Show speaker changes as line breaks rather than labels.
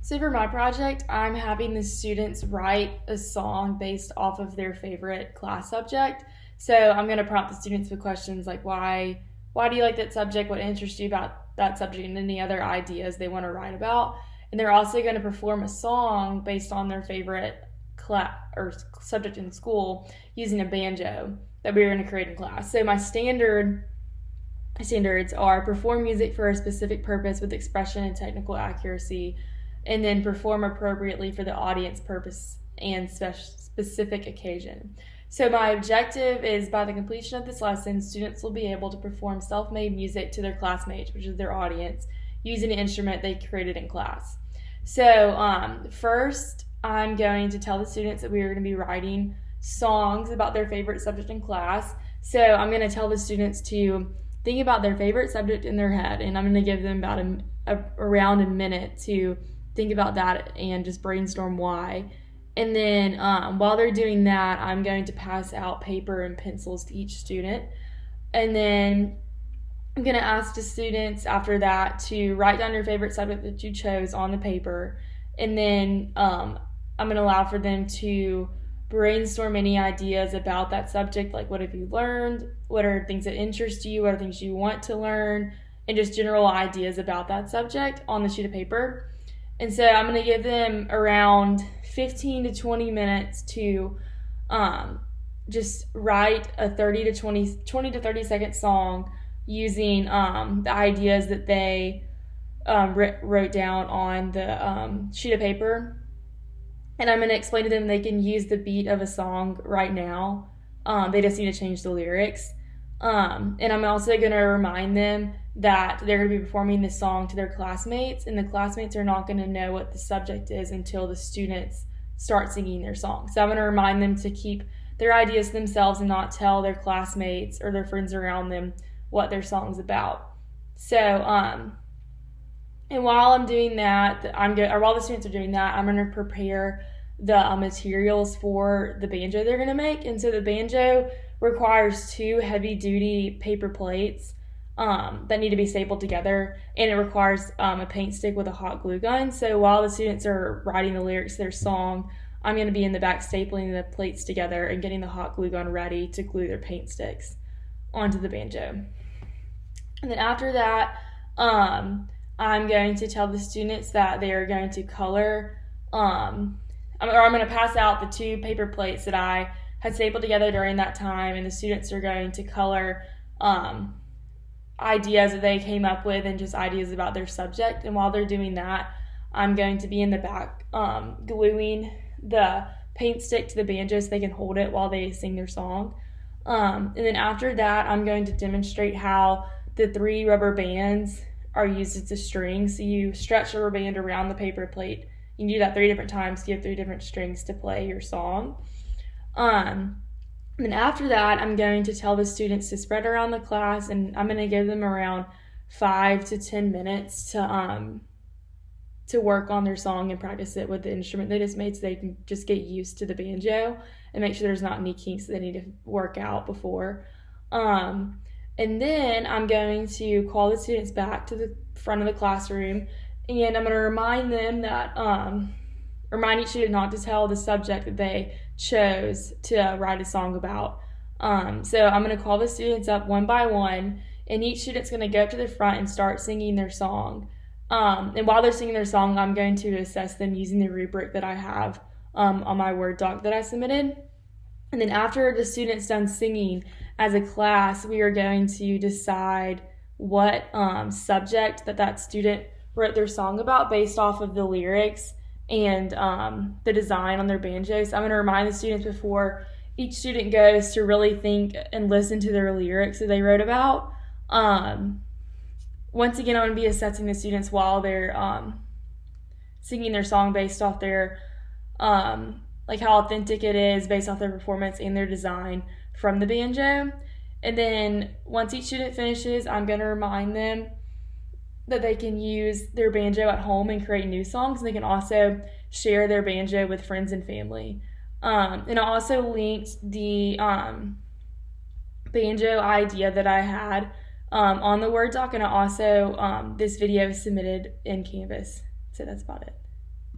So for my project, I'm having the students write a song based off of their favorite class subject. So I'm going to prompt the students with questions like why do you like that subject? What interests you about that subject, and any other ideas they want to write about. And they're also going to perform a song based on their favorite class or subject in school using a banjo that we are going to create in class. So my standards are perform music for a specific purpose with expression and technical accuracy, and then perform appropriately for the audience purpose and specific occasion. So my objective is by the completion of this lesson, students will be able to perform self-made music to their classmates, which is their audience, using an instrument they created in class. So first, I'm going to tell the students that we are going to be writing songs about their favorite subject in class. So I'm going to tell the students to think about their favorite subject in their head, and I'm going to give them about around a minute to think about that and just brainstorm why. And then while they're doing that, I'm going to pass out paper and pencils to each student. And then I'm going to ask the students after that to write down your favorite subject that you chose on the paper. And then I'm going to allow for them to brainstorm any ideas about that subject, like what have you learned, what are things that interest you, what are things you want to learn, and just general ideas about that subject on the sheet of paper. And so I'm going to give them around 15 to 20 minutes to just write a 20 to 30 second song using the ideas that they wrote down on the sheet of paper. And I'm going to explain to them they can use the beat of a song right now. They just need to change the lyrics. And I'm also going to remind them that they're going to be performing this song to their classmates, and the classmates are not going to know what the subject is until the students start singing their song. So I'm going to remind them to keep their ideas to themselves and not tell their classmates or their friends around them what their song's about. So, and while I'm doing that, while the students are doing that, I'm going to prepare the materials for the banjo they're going to make. And so the banjo requires 2 heavy-duty paper plates that need to be stapled together, and it requires a paint stick with a hot glue gun. So while the students are writing the lyrics to their song, I'm going to be in the back stapling the plates together and getting the hot glue gun ready to glue their paint sticks onto the banjo. And then after that, I'm going to tell the students that they are going to color, I'm going to pass out the 2 paper plates that I had stapled together during that time, and the students are going to color ideas that they came up with and just ideas about their subject. And while they're doing that, I'm going to be in the back gluing the paint stick to the banjo so they can hold it while they sing their song. And then after that, I'm going to demonstrate how the 3 rubber bands are used as a string. So you stretch the rubber band around the paper plate. You can do that 3 different times to have 3 different strings to play your song. And then after that, I'm going to tell the students to spread around the class, and I'm going to give them around 5 to 10 minutes to work on their song and practice it with the instrument they just made, so they can just get used to the banjo and make sure there's not any kinks that they need to work out before. And then I'm going to call the students back to the front of the classroom, and I'm going to remind them that remind each student not to tell the subject that they chose to write a song about. So I'm going to call the students up one by one, and each student's going to go up to the front and start singing their song. And while they're singing their song, I'm going to assess them using the rubric that I have on my Word doc that I submitted. And then after the student's done singing as a class, we are going to decide what subject that student wrote their song about based off of the lyrics and the design on their banjo. So I'm going to remind the students before each student goes to really think and listen to their lyrics that they wrote about. Once again, I'm going to be assessing the students while they're singing their song based off their, like how authentic it is based off their performance and their design from the banjo. And then once each student finishes, I'm going to remind them that they can use their banjo at home and create new songs. And they can also share their banjo with friends and family. And I also linked the banjo idea that I had on the Word doc, and I also, this video is submitted in Canvas. So that's about it.